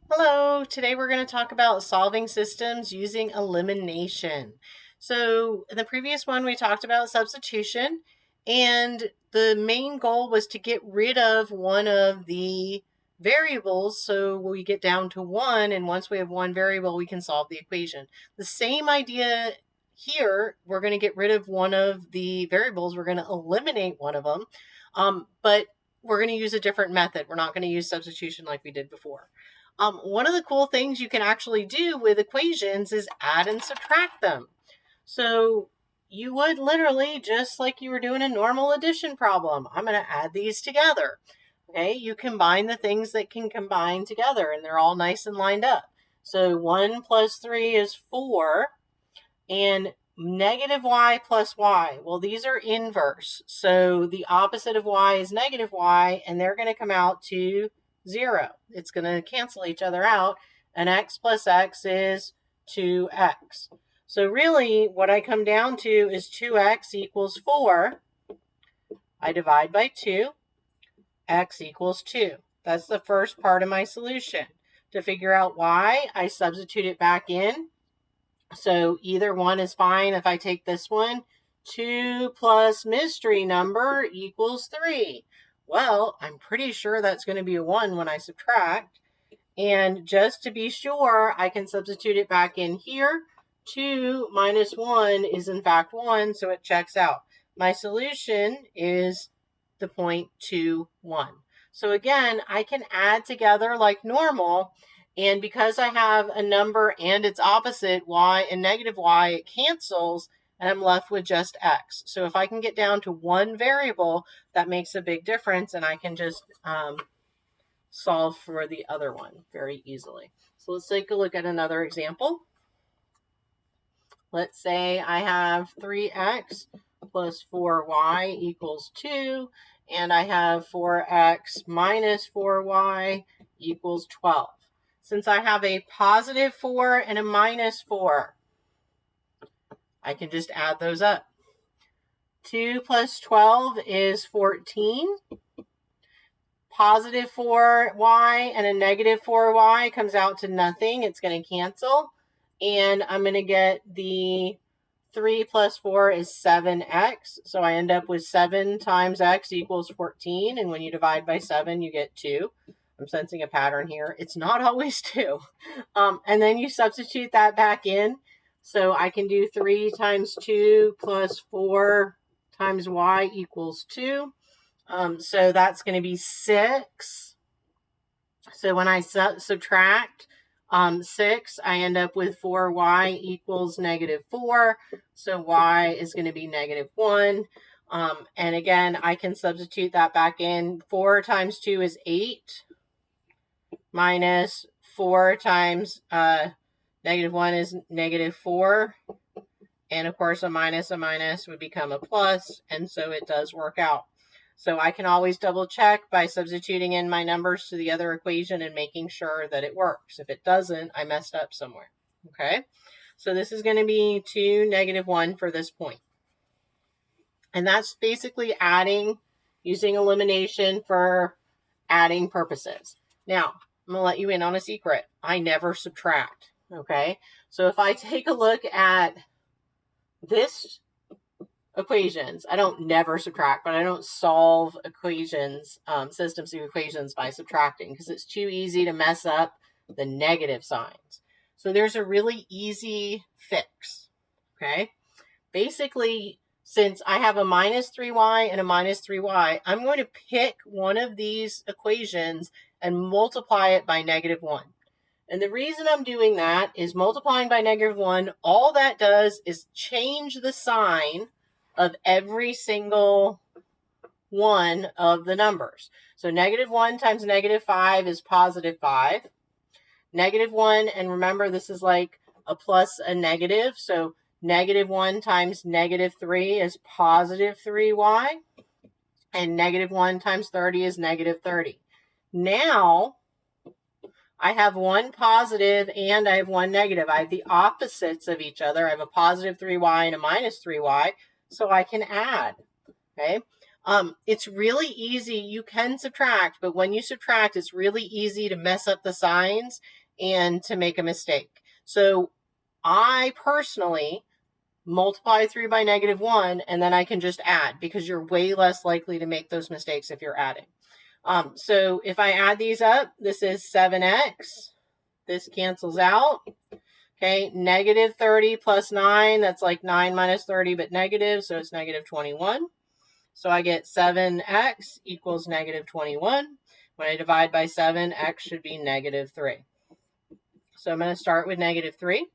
Hello, today we're going to talk about solving systems using elimination. So, in the previous one, we talked about substitution, and the main goal was to get rid of one of the variables so we get down to one, and once we have one variable, we can solve the equation. The same idea here, we're going to get rid of one of the variables, we're going to eliminate one of them, but we're going to use a different method. We're not going to use substitution like we did before. One of the cool things you can actually do with equations is add and subtract them. So you would literally, just like you were doing a normal addition problem, I'm going to add these together. Okay, you combine the things that can combine together, and they're all nice and lined up. So 1 plus 3 is 4, and negative y plus y. Well, these are inverse. So the opposite of y is negative y, and they're going to come out to 0. It's going to cancel each other out, and x plus x is 2x. So really, what I come down to is 2x equals 4. I divide by 2. X equals 2. That's the first part of my solution. To figure out y, I substitute it back in. So either one is fine. If I take this one, 2 plus mystery number equals 3. Well, I'm pretty sure that's going to be a 1 when I subtract. And just to be sure, I can substitute it back in here. 2 minus 1 is in fact 1, so it checks out. My solution is the 0.21. So again, I can add together like normal, and because I have a number and its opposite, y and negative y, it cancels, and I'm left with just x. So if I can get down to one variable, that makes a big difference, and I can just solve for the other one very easily. So let's take a look at another example. Let's say I have 3x plus 4y equals 2, and I have 4x minus 4y equals 12. Since I have a positive 4 and a minus 4, I can just add those up. 2 plus 12 is 14. Positive 4y and a negative 4y comes out to nothing. It's going to cancel. And I'm going to get the 3 plus 4 is 7x. So I end up with 7 times x equals 14. And when you divide by 7, you get 2. I'm sensing a pattern here. It's not always 2. And then you substitute that back in. So I can do 3 times 2 plus 4 times y equals 2. So that's going to be 6. So when I subtract 6, I end up with 4y equals negative 4. So y is going to be negative 1. And again, I can substitute that back in. 4 times 2 is 8. Minus 4 times negative 1 is negative 4. And of course, a minus would become a plus. And so it does work out. So I can always double check by substituting in my numbers to the other equation and making sure that it works. If it doesn't, I messed up somewhere. Okay, so this is going to be 2, negative 1 for this point. And that's basically adding, using elimination for adding purposes. Now, I'm going to let you in on a secret. I never subtract. Okay, so if I take a look at this equations, I don't never subtract, but I don't solve equations, systems of equations by subtracting, because it's too easy to mess up the negative signs. So there's a really easy fix. Okay, basically, since I have a minus 3y and a minus 3y, I'm going to pick one of these equations and multiply it by negative 1. And the reason I'm doing that is multiplying by negative 1, all that does is change the sign of every single one of the numbers. So negative 1 times negative 5 is positive 5. Negative 1, and remember this is like a plus a negative, so negative 1 times negative 3 is positive 3y. And negative 1 times 30 is negative 30. Now, I have one positive and I have one negative. I have the opposites of each other. I have a positive 3y and a minus 3y, so I can add. Okay. It's really easy. You can subtract, but when you subtract, it's really easy to mess up the signs and to make a mistake. So I personally multiply through by -1, and then I can just add, because you're way less likely to make those mistakes if you're adding. So if I add these up, this is 7x. This cancels out. Okay, -30 plus 9, that's like 9 minus 30, but negative, so it's -21. So I get 7x equals -21. When I divide by 7, x should be -3. So I'm going to start with -3.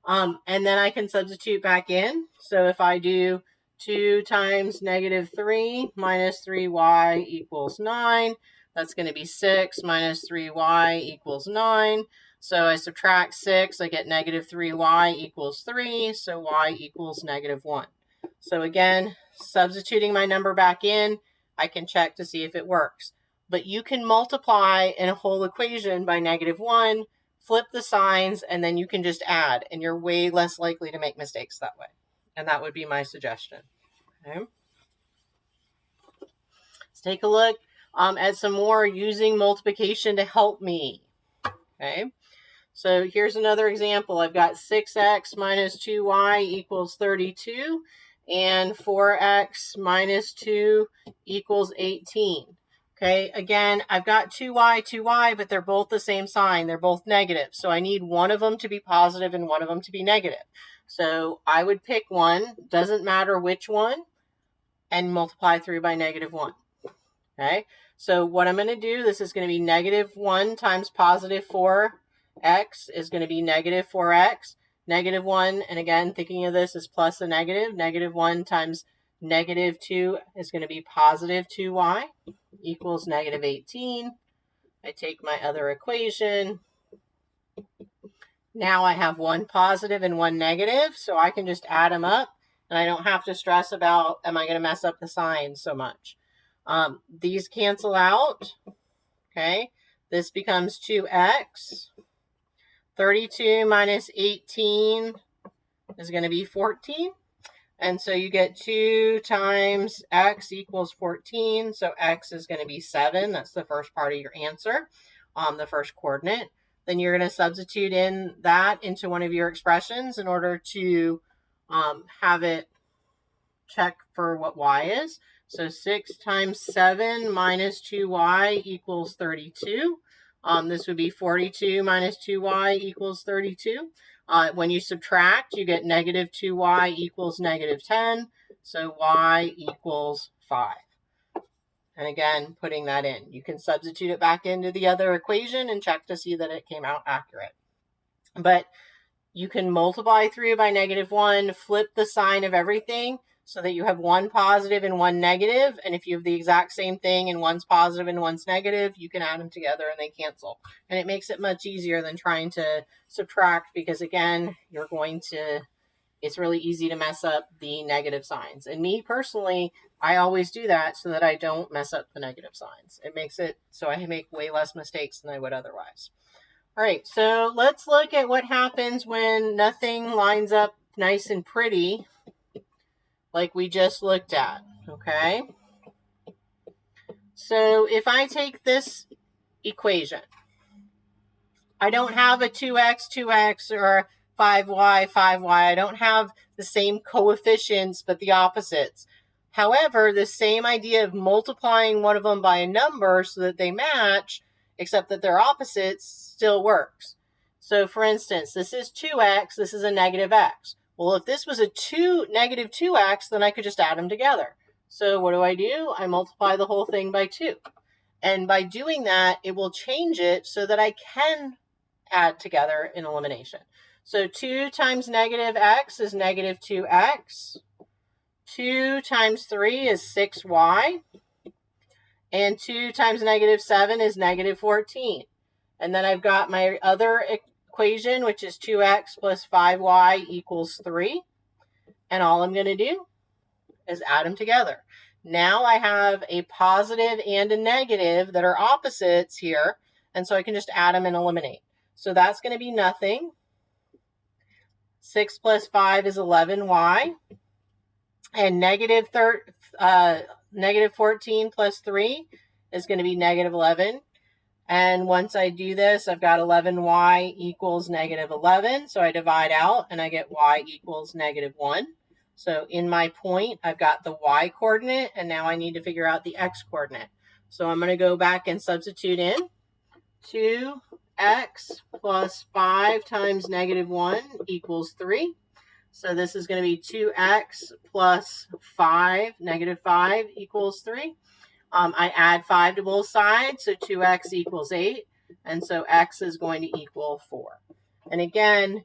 And then I can substitute back in. So if I do 2 times -3 minus 3y equals 9, that's going to be 6 minus 3y equals 9. So I subtract 6, I get -3y equals 3, so y equals -1. So again, substituting my number back in, I can check to see if it works. But you can multiply in a whole equation by -1, flip the signs, and then you can just add, and you're way less likely to make mistakes that way. And that would be my suggestion. Okay. Let's take a look at some more using multiplication to help me. Okay. So here's another example. I've got 6x minus 2y equals 32, and 4x minus 2 equals 18. Okay, again, I've got 2y, but they're both the same sign. They're both negative. So I need one of them to be positive and one of them to be negative. So I would pick one, doesn't matter which one, and multiply through by -1. Okay, so what I'm going to do, this is going to be -1 times positive 4x is going to be -4x. -1, and again, thinking of this as plus a negative, -1 times -2 is going to be positive 2y equals -18. I take my other equation. Now I have one positive and one negative, so I can just add them up, and I don't have to stress about, am I going to mess up the signs so much. These cancel out. Okay, this becomes 2x. 32 minus 18 is going to be 14. And so you get 2 times x equals 14. So x is going to be 7. That's the first part of your answer, the first coordinate. Then you're going to substitute in that into one of your expressions in order to have it check for what y is. So 6 times 7 minus 2y equals 32. This would be 42 minus 2y equals 32. When you subtract, you get -2y equals -10. So y equals 5. And again, putting that in. You can substitute it back into the other equation and check to see that it came out accurate. But you can multiply through by -1, flip the sign of everything so that you have one positive and one negative. And if you have the exact same thing and one's positive and one's negative, you can add them together and they cancel. And it makes it much easier than trying to subtract, because again, it's really easy to mess up the negative signs. And me personally, I always do that so that I don't mess up the negative signs. It makes it so I make way less mistakes than I would otherwise. All right, so let's look at what happens when nothing lines up nice and pretty like we just looked at, okay? So if I take this equation, I don't have a 2x, or 5y, I don't have the same coefficients, but the opposites. However, the same idea of multiplying one of them by a number so that they match, except that they're opposites, still works. So for instance, this is 2x, this is a -x. Well, if this was a -2x, then I could just add them together. So what do? I multiply the whole thing by 2. And by doing that, it will change it so that I can add together in elimination. So 2 times -x is -2x. 2 times 3 is 6y. And 2 times -7 is -14. And then I've got my other equation, which is 2x plus 5y equals 3. And all I'm going to do is add them together. Now I have a positive and a negative that are opposites here, and so I can just add them and eliminate. So that's going to be nothing. 6 plus 5 is 11y. And negative 14 plus 3 is going to be negative 11. And once I do this, I've got 11y equals negative 11. So I divide out and I get y equals negative 1. So in my point, I've got the y coordinate, and now I need to figure out the x coordinate. So I'm going to go back and substitute in 2x plus 5 times negative 1 equals 3. So this is going to be 2x plus 5, negative 5 equals 3. I add 5 to both sides, so 2x equals 8, and so x is going to equal 4. And again,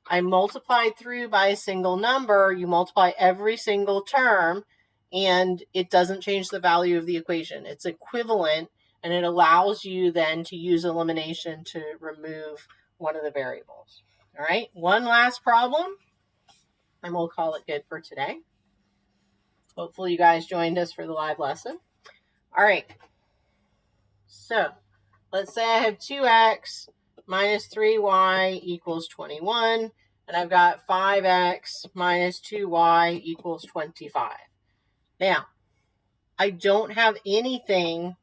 I multiplied through by a single number. You multiply every single term, and it doesn't change the value of the equation. It's equivalent, and it allows you then to use elimination to remove one of the variables. All right, one last problem, and we'll call it good for today. Hopefully you guys joined us for the live lesson. All right, so let's say I have 2x minus 3y equals 21, and I've got 5x minus 2y equals 25. Now, I don't have anything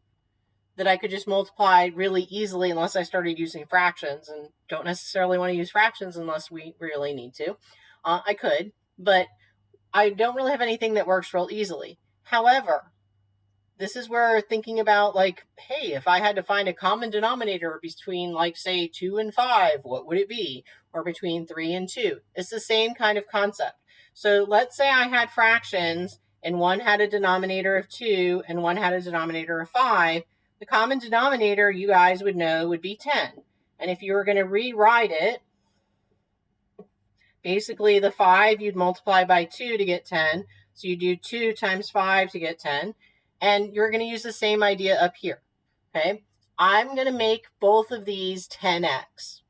that I could just multiply really easily unless I started using fractions, and don't necessarily want to use fractions unless we really need to. I could, but I don't really have anything that works real easily. However, this is where thinking about, like, hey, if I had to find a common denominator between, like, say 2 and 5, what would it be? Or between 3 and 2. It's the same kind of concept. So let's say I had fractions and one had a denominator of 2 and one had a denominator of 5. The common denominator, you guys would know, would be 10. And if you were going to rewrite it, basically the 5 you'd multiply by 2 to get 10. So you do 2 times 5 to get 10. And you're going to use the same idea up here, okay? I'm going to make both of these 10x.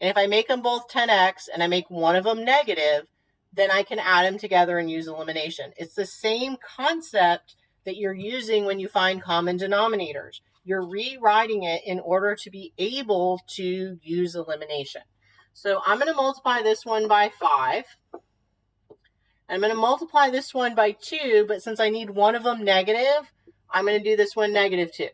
And if I make them both 10x and I make one of them negative, then I can add them together and use elimination. It's the same concept that you're using when you find common denominators. You're rewriting it in order to be able to use elimination. So I'm going to multiply this one by 5. I'm going to multiply this one by 2, but since I need one of them negative, I'm going to do this one negative 2,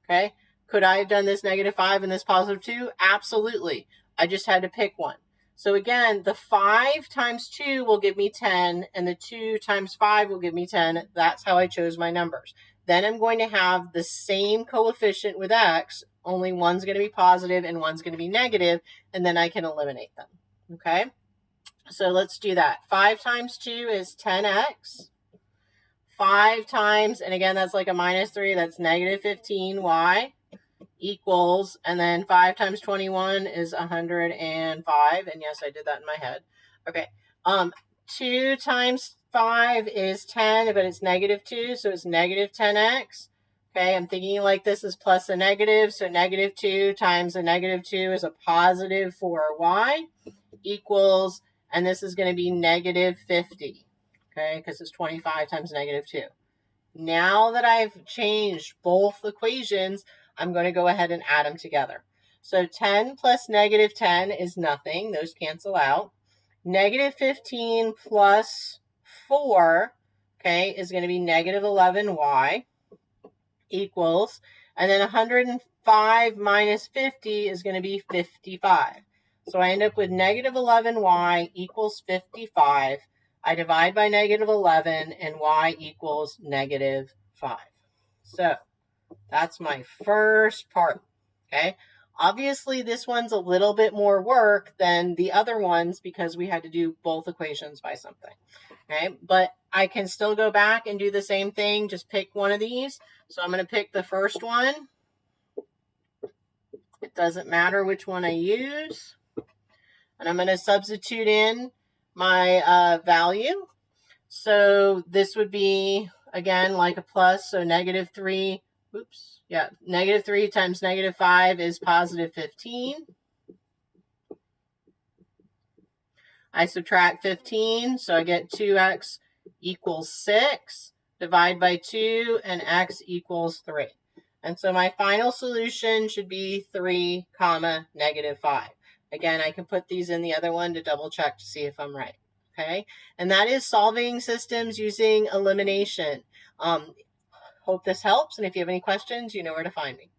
okay? Could I have done this negative 5 and this positive 2? Absolutely. I just had to pick one. So again, the 5 times 2 will give me 10, and the 2 times 5 will give me 10. That's how I chose my numbers. Then I'm going to have the same coefficient with x, only one's going to be positive and one's going to be negative, and then I can eliminate them, okay? So let's do that. 5 times 2 is 10x. 5 times, and again, that's like a minus 3, that's negative 15y equals, and then 5 times 21 is 105. And yes, I did that in my head. Okay. 2 times 5 is 10, but it's negative 2, so it's negative 10x. Okay, I'm thinking like this is plus a negative, so negative 2 times a negative 2 is a positive 4y equals, and this is going to be negative 50, okay, because it's 25 times negative 2. Now that I've changed both equations, I'm going to go ahead and add them together. So 10 plus negative 10 is nothing. Those cancel out. Negative 15 plus 4, okay, is going to be negative 11y equals, and then 105 minus 50 is going to be 55. So I end up with negative 11y equals 55. I divide by negative 11, and y equals negative 5. So that's my first part, okay? Obviously, this one's a little bit more work than the other ones because we had to do both equations by something, okay? But I can still go back and do the same thing, just pick one of these. So I'm going to pick the first one. It doesn't matter which one I use. And I'm going to substitute in my value. So this would be, again, like a plus, so negative 3. Oops, yeah, negative 3 times negative 5 is positive 15. I subtract 15, so I get 2x equals 6. Divide by 2, and x equals 3. And so my final solution should be 3, negative 5. Again, I can put these in the other one to double check to see if I'm right. Okay, and that is solving systems using elimination. hope this helps. And if you have any questions, you know where to find me.